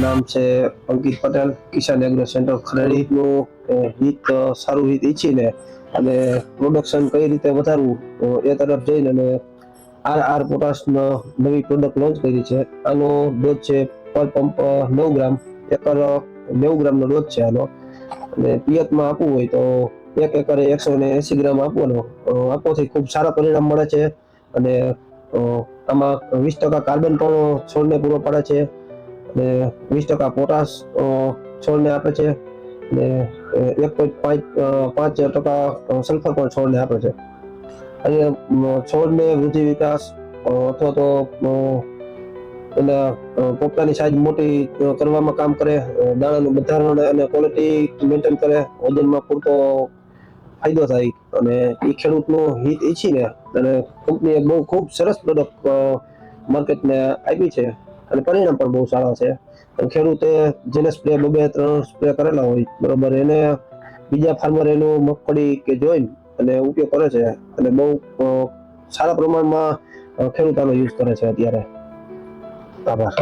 નામ છે અંકિત પટેલ, કિસાન agro centre ખરેડીનું હિત સારું હિત ઈચ્છીને અને પ્રોડક્શન કઈ રીતે વધારવું એ તરફ જઈને અને આર પોટાશ નવી પ્રોડક્ટ લોન્ચ કરી છે. આનો ડોઝ છે પર પંપ 9 ગ્રામ, એકર 90 ગ્રામનો ડોઝ છે આનો. અને પિયતમાં આપવું હોય તો 1 એકરે 180 ગ્રામ આપવાનો. આપવાથી ખૂબ સારા પરિણામ મળે છે અને આમાં 20% કાર્બન પણ છોડને પૂરો પાડે છે અને 20% પોટાશ છોડને આપે છે અને 1.5% સલ્ફર પણ છોડને આપે છે. અને છોડને વૃદ્ધિ વિકાસ અથવા તો એના પોપટાની સાઈઝ મોટી કરવામાં કામ કરે, દાણાનું બંધારણ અને ક્વોલિટી મેન્ટેન કરે, વજનમાં પૂરતો ફાયદો થાય અને એ ખેડૂતનું હિત ઈચ્છીને અને કંપનીએ બહુ ખૂબ સરસ પ્રોડક્ટ માર્કેટને આપી છે અને પરિણામ પણ બહુ સારા છે. ખેડૂતે જેને સ્પ્રે 2-3 સ્પ્રે કરેલા હોય બરોબર, એને બીજા ફાર્મર એનું મગફળી કે જોઈ અને ઉપયોગ કરે છે અને બહુ સારા પ્રમાણમાં ખેડૂત આનો યુઝ કરે છે અત્યારે. આભાર.